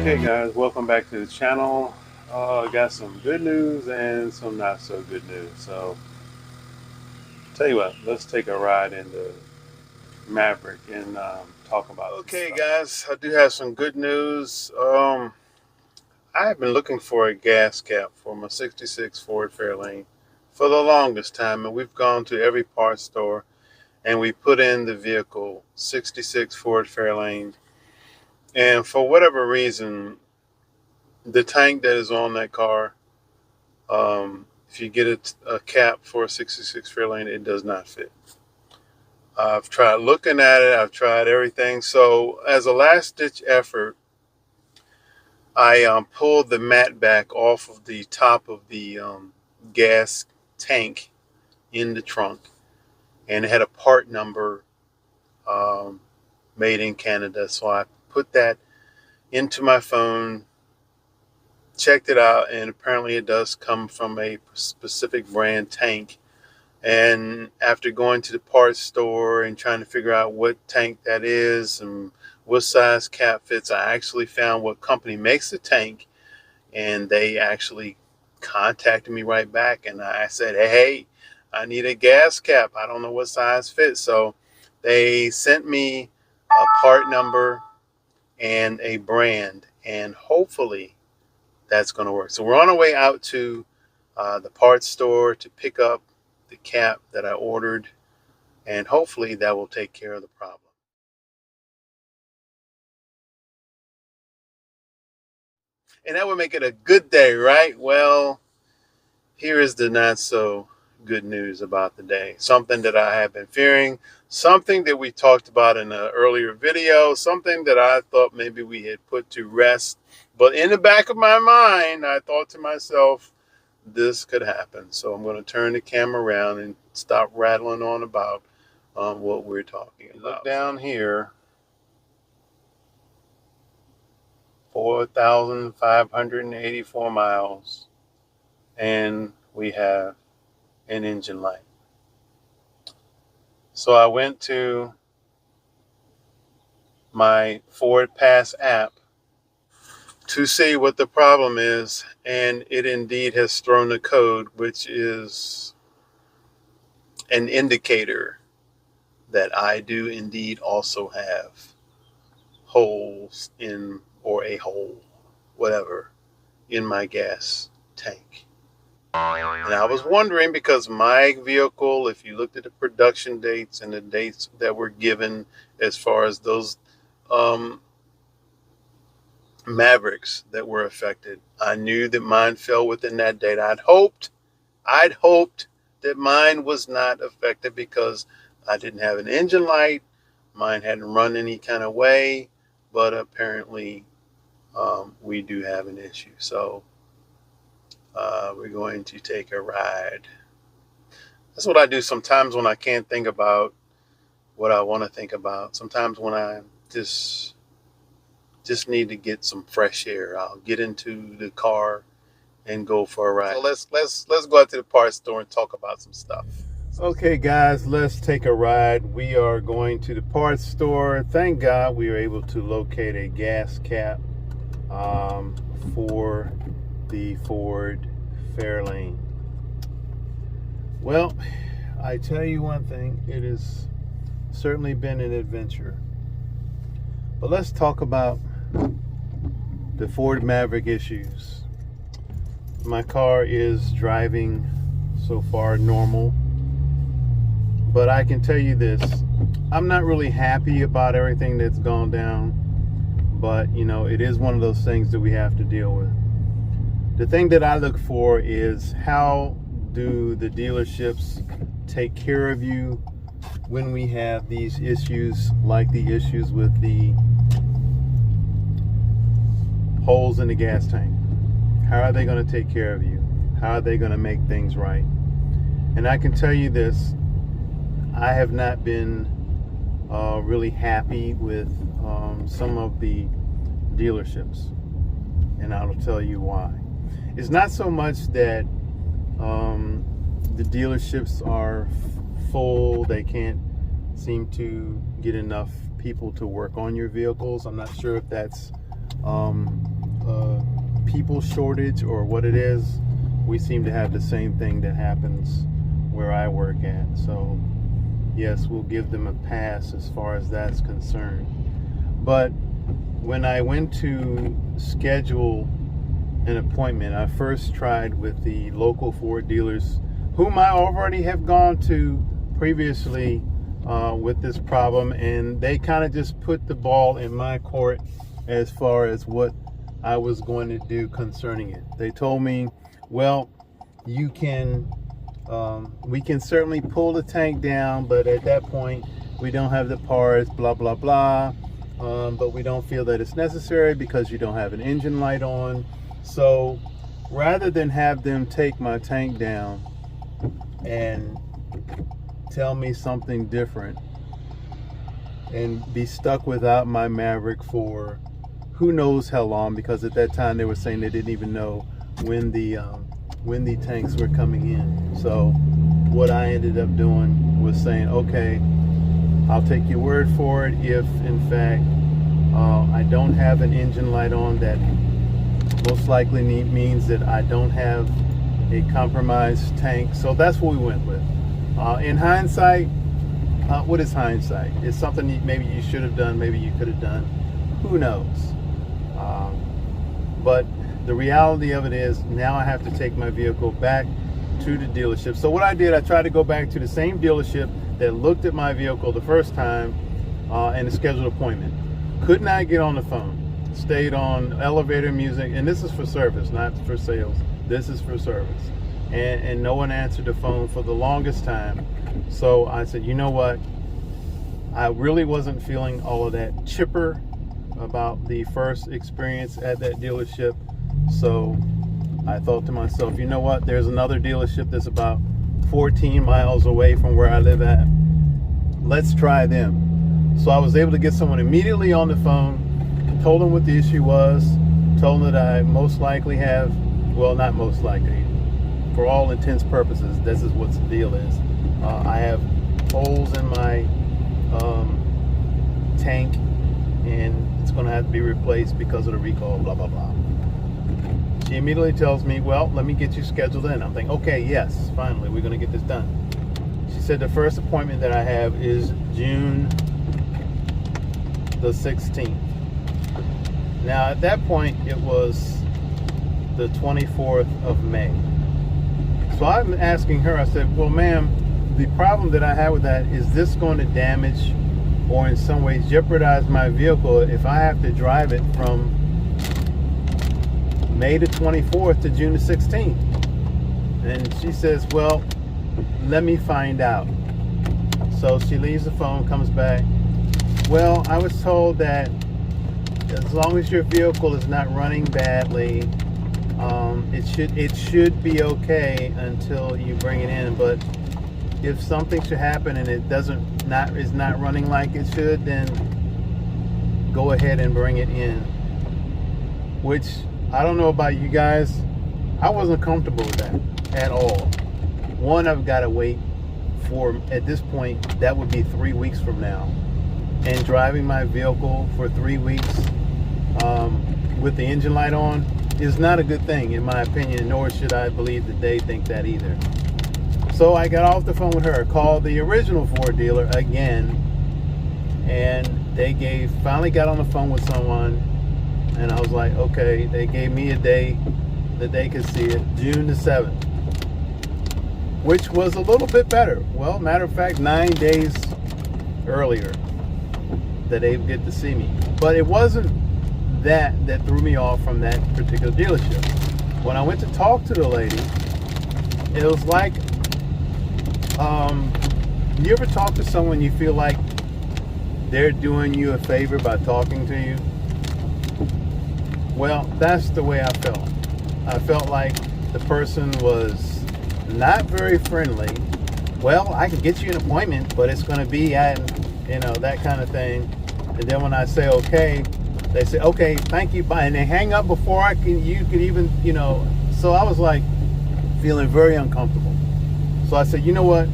Okay guys, welcome back to the channel. Got some good news and some not so good news. So tell you what, let's take a ride in the Maverick and talk about it. Okay guys, I do have some good news. I have been looking for a gas cap for my 66 Ford Fairlane for the longest time, and we've gone to every parts store and we put in the vehicle 66 Ford Fairlane, and for whatever reason the tank that is on that car, if you get a cap for a 66 Fairlane, it does not fit. I've tried looking at it. I've tried everything. So as a last ditch effort, I pulled the mat back off of the top of the gas tank in the trunk, and it had a part number made in Canada. So I put that into my phone, checked it out, and apparently it does come from a specific brand tank. And after going to the parts store and trying to figure out what tank that is and what size cap fits, I actually found what company makes the tank, and they actually contacted me right back, and I said, hey, I need a gas cap. I don't know what size fits. So they sent me a part number and a brand, and hopefully that's going to work. So we're on our way out to the parts store to pick up the cap that I ordered, and hopefully that will take care of the problem. And that would make it a good day, right? Well, here is the not so good news about the day. Something that I have been fearing, something that we talked about in an earlier video, something that I thought maybe we had put to rest. But in the back of my mind, I thought to myself, this could happen. So I'm going to turn the camera around and stop rattling on about what we're talking about. Look down here, 4,584 miles, and we have an engine light. So I went to my Ford Pass app to see what the problem is, and it indeed has thrown a code, which is an indicator that I do indeed also have holes in, or a hole, whatever, in my gas tank. And I was wondering, because my vehicle, if you looked at the production dates and the dates that were given as far as those Mavericks that were affected, I knew that mine fell within that date. I'd hoped that mine was not affected because I didn't have an engine light. Mine hadn't run any kind of way, but apparently we do have an issue. So we're going to take a ride. That's what I do sometimes when I can't think about what I want to think about. Sometimes when I just need to get some fresh air, I'll get into the car and go for a ride. So let's go out to the parts store and talk about some stuff. Okay guys, let's take a ride. We are going to the parts store. Thank God we were able to locate a gas cap for the Ford Fairlane. Well, I tell you one thing, it has certainly been an adventure. But let's talk about the Ford Maverick issues. My car is driving so far normal, but I can tell you this, I'm not really happy about everything that's gone down, but you know, it is one of those things that we have to deal with. The thing that I look for is, how do the dealerships take care of you when we have these issues, like the issues with the holes in the gas tank? How are they going to take care of you? How are they going to make things right? And I can tell you this, I have not been really happy with some of the dealerships, and I'll tell you why. It's not so much that the dealerships are full, they can't seem to get enough people to work on your vehicles. I'm not sure if that's people shortage or what it is, we seem to have the same thing that happens where I work at. So yes, we'll give them a pass as far as that's concerned. But when I went to schedule an appointment, I first tried with the local Ford dealers, whom I already have gone to previously with this problem, and they kind of just put the ball in my court as far as what I was going to do concerning it. They told me, well, you can we can certainly pull the tank down, but at that point we don't have the parts, blah blah blah, but we don't feel that it's necessary because you don't have an engine light on. So rather than have them take my tank down and tell me something different and be stuck without my Maverick for who knows how long, because at that time they were saying they didn't even know when the tanks were coming in. So what I ended up doing was saying, okay, I'll take your word for it. If in fact I don't have an engine light on, that most likely means that I don't have a compromised tank. So that's what we went with. In hindsight, what is hindsight? It's something maybe you should have done, maybe you could have done, who knows. But the reality of it is now I have to take my vehicle back to the dealership. So what I did, I tried to go back to the same dealership that looked at my vehicle the first time and scheduled an appointment. Could not get on the phone. Stayed on elevator music, and this is for service, not for sales. This is for service. And no one answered the phone for the longest time. So I said, you know what? I really wasn't feeling all of that chipper about the first experience at that dealership. So I thought to myself, you know what? There's another dealership that's about 14 miles away from where I live at. Let's try them. So I was able to get someone immediately on the phone, told them what the issue was, told them that I most likely have, well, not most likely, for all intents purposes, this is what the deal is. I have holes in my tank, and it's going to have to be replaced because of the recall, blah, blah, blah. She immediately tells me, well, let me get you scheduled in. I'm thinking, okay, yes, finally, we're going to get this done. She said the first appointment that I have is June the 16th. Now, at that point, it was the 24th of May. So I'm asking her, I said, well, ma'am, the problem that I have with that, is this going to damage or in some ways jeopardize my vehicle if I have to drive it from May the 24th to June the 16th? And she says, well, let me find out. So she leaves the phone, comes back. Well, I was told that as long as your vehicle is not running badly, it should be okay until you bring it in. But if something should happen and it is not running like it should, then go ahead and bring it in. Which, I don't know about you guys, I wasn't comfortable with that at all. One, I've got to wait for, at this point, that would be 3 weeks from now. And driving my vehicle for 3 weeks with the engine light on is not a good thing, in my opinion, nor should I believe that they think that either. So I got off the phone with her, called the original Ford dealer again, and they finally got on the phone with someone, and I was like, okay, they gave me a day that they could see it, June the 7th, which was a little bit better. Well, matter of fact, 9 days earlier that they would get to see me. But it wasn't that threw me off from that particular dealership. When I went to talk to the lady, it was like, you ever talk to someone you feel like they're doing you a favor by talking to you? Well, that's the way I felt. I felt like the person was not very friendly. Well, I can get you an appointment, but it's going to be at, that kind of thing. And then when I say okay, they say, okay, thank you, bye. And they hang up before you could even, So I was like feeling very uncomfortable. So I said, you know what?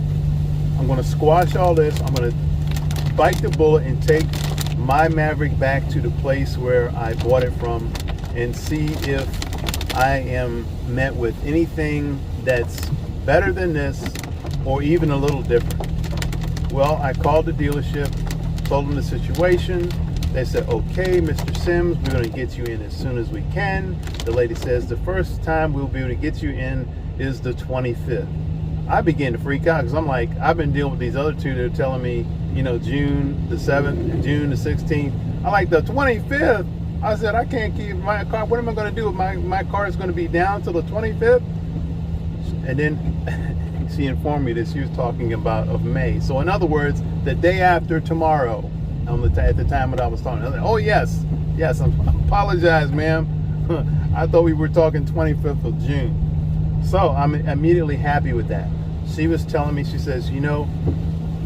I'm going to squash all this. I'm going to bite the bullet and take my Maverick back to the place where I bought it from and see if I am met with anything that's better than this or even a little different. Well, I called the dealership, told them the situation. They said, okay, Mr. Sims, we're going to get you in as soon as we can. The lady says the first time we'll be able to get you in is the 25th. I began to freak out because I'm like, I've been dealing with these other two that are telling me, you know, June the 7th, June the 16th. I like the 25th. I said, I can't keep my car. What am I going to do if my car is going to be down till the 25th? And then she informed me that she was talking about of May. So in other words, the day after tomorrow, at the time that I was talking. I was like, oh yes, I apologize, ma'am. I thought we were talking 25th of June. So I'm immediately happy with that. She was telling me, she says, you know,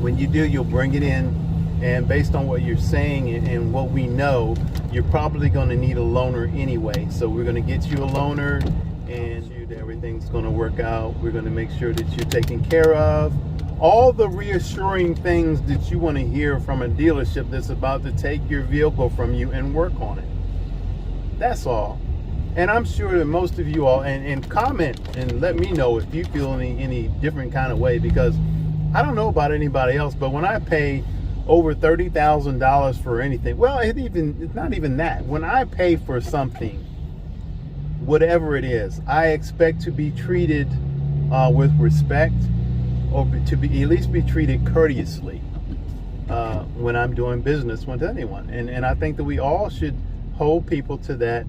when you do, you'll bring it in, and based on what you're saying and what we know, you're probably going to need a loaner anyway. So we're going to get you a loaner, and everything's going to work out. We're going to make sure that you're taken care of. All the reassuring things that you want to hear from a dealership that's about to take your vehicle from you and work on it. That's all. And I'm sure that most of you all, and comment and let me know if you feel any different kind of way, because I don't know about anybody else, but when I pay over $30,000 for anything, well, it's not even that. When I pay for something, whatever it is, I expect to be treated with respect, or to be at least be treated courteously when I'm doing business with anyone. And I think that we all should hold people to that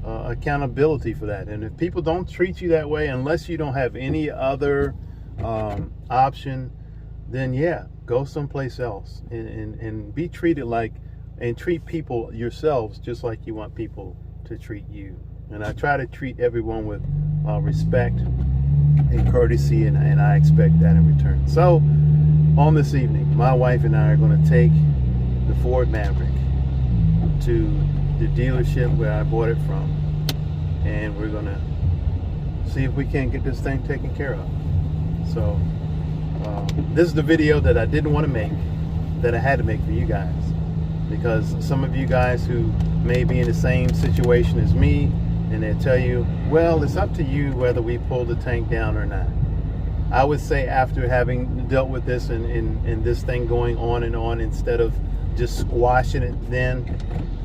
accountability for that. And if people don't treat you that way, unless you don't have any other option, then yeah, go someplace else and be treated like, and treat people yourselves just like you want people to treat you. And I try to treat everyone with respect and courtesy, and I expect that in return. So on this evening, my wife and I are going to take the Ford Maverick to the dealership where I bought it from, and we're going to see if we can't get this thing taken care of. So this is the video that I didn't want to make, that I had to make for you guys, because some of you guys who may be in the same situation as me, and they'll tell you, well, it's up to you whether we pull the tank down or not. I would say, after having dealt with this and this thing going on and on, instead of just squashing it then,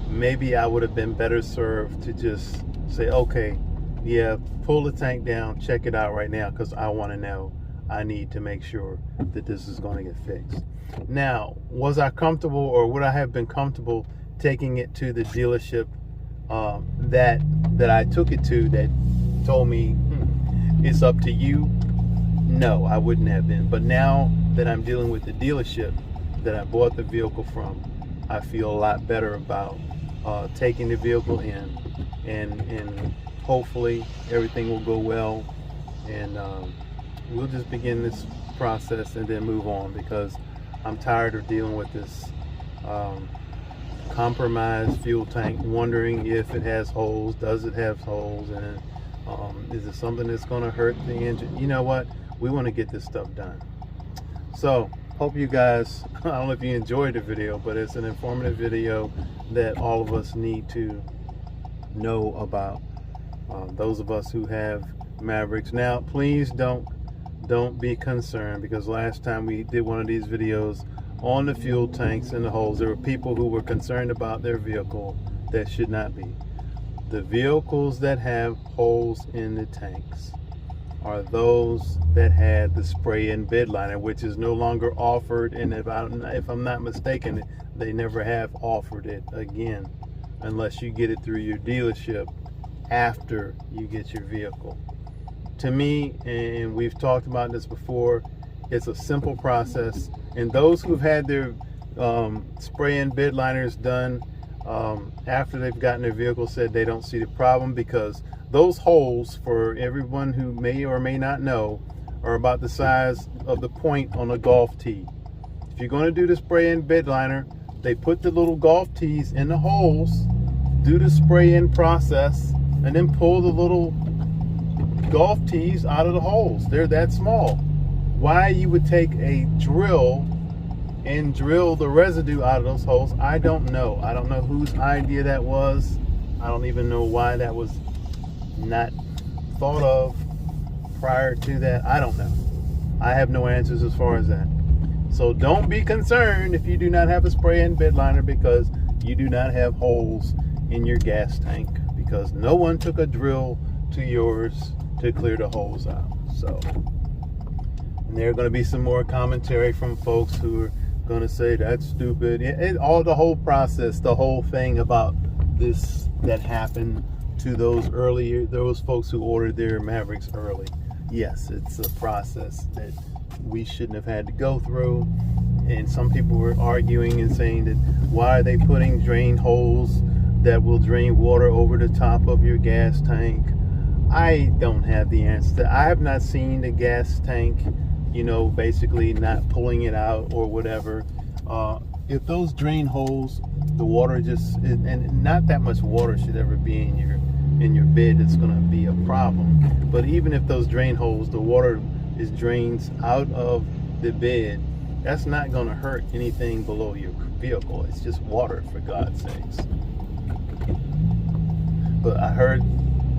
maybe I would have been better served to just say, okay, yeah, pull the tank down, check it out right now, because I want to know. I need to make sure that this is going to get fixed. Now, was I comfortable, or would I have been comfortable taking it to the dealership that I took it to, that told me it's up to you? No, I wouldn't have been. But now that I'm dealing with the dealership that I bought the vehicle from, I feel a lot better about taking the vehicle in, and hopefully everything will go well, and we'll just begin this process and then move on, because I'm tired of dealing with this compromised fuel tank, wondering if it has holes. Does it have holes in it? Is it something that's going to hurt the engine? You know what? We want to get this stuff done. So hope you guys, I don't know if you enjoyed the video, but it's an informative video that all of us need to know about, those of us who have Mavericks. Now, please don't be concerned, because last time we did one of these videos on the fuel tanks and the holes, there were people who were concerned about their vehicle that should not be. The vehicles that have holes in the tanks are those that had the spray-in bed liner, which is no longer offered, and if I'm not mistaken, they never have offered it again, unless you get it through your dealership after you get your vehicle. To me, and we've talked about this before, it's a simple process, and those who've had their spray-in bed liners done after they've gotten their vehicle said they don't see the problem, because those holes, for everyone who may or may not know, are about the size of the point on a golf tee. If you're going to do the spray-in bed liner, they put the little golf tees in the holes, do the spray-in process, and then pull the little golf tees out of the holes. They're that small. Why you would take a drill and drill the residue out of those holes, I don't know. I don't know whose idea that was. I don't even know why that was not thought of prior to that. I don't know. I have no answers as far as that. So don't be concerned if you do not have a spray-in bed liner because you do not have holes in your gas tank, because no one took a drill to yours to clear the holes out. So, and there are going to be some more commentary from folks who are going to say that's stupid. All the whole process, the whole thing about this that happened to those folks who ordered their Mavericks early. Yes, it's a process that we shouldn't have had to go through. And some people were arguing and saying that why are they putting drain holes that will drain water over the top of your gas tank? I don't have the answer. I have not seen the gas tank, basically not pulling it out or whatever. If those drain holes, the water and not that much water should ever be in your bed, it's going to be a problem. But even if those drain holes, the water drains out of the bed, that's not going to hurt anything below your vehicle. It's just water, for God's sakes. But I heard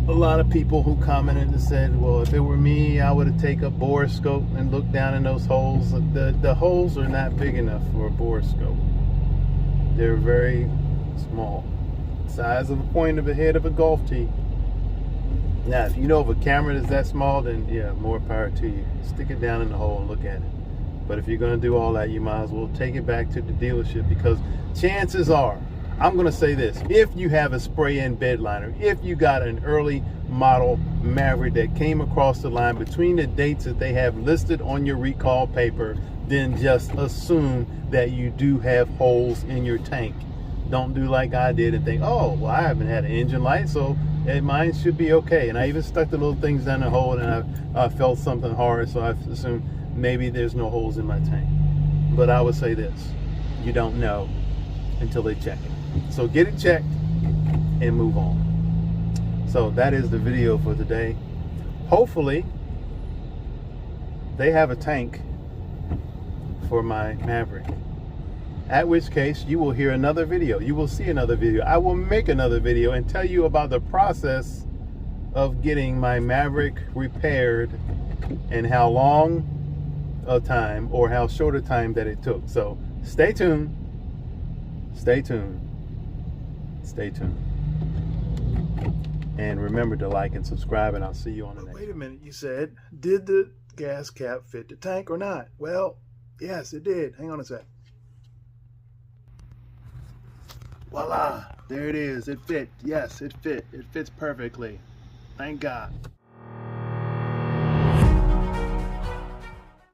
a lot of people who commented and said, well, if it were me, I would have taken a borescope and looked down in those holes. The holes are not big enough for a borescope. They're very small, size of the point of the head of a golf tee. Now, if you know of a camera that's that small, then yeah, more power to you. Stick it down in the hole and look at it. But if you're going to do all that, you might as well take it back to the dealership, because chances are, I'm going to say this, if you have a spray-in bed liner, if you got an early model Maverick that came across the line between the dates that they have listed on your recall paper, then just assume that you do have holes in your tank. Don't do like I did and think, oh, well, I haven't had an engine light, so mine should be okay. And I even stuck the little things down the hole, and I felt something hard, so I assumed maybe there's no holes in my tank. But I would say this, you don't know until they check it. So get it checked and move on. So that is the video for today. Hopefully they have a tank for my Maverick, at which case you will hear another video. You will see another video. I will make another video and tell you about the process of getting my Maverick repaired and how long a time or how short a time that it took. So stay tuned. Stay tuned. Stay tuned. And remember to like and subscribe, and I'll see you on the next. Wait a minute, you said, did the gas cap fit the tank or not? Well, yes, it did. Hang on a sec. Voila, there it is. It fit. Yes, it fit. It fits perfectly. Thank God.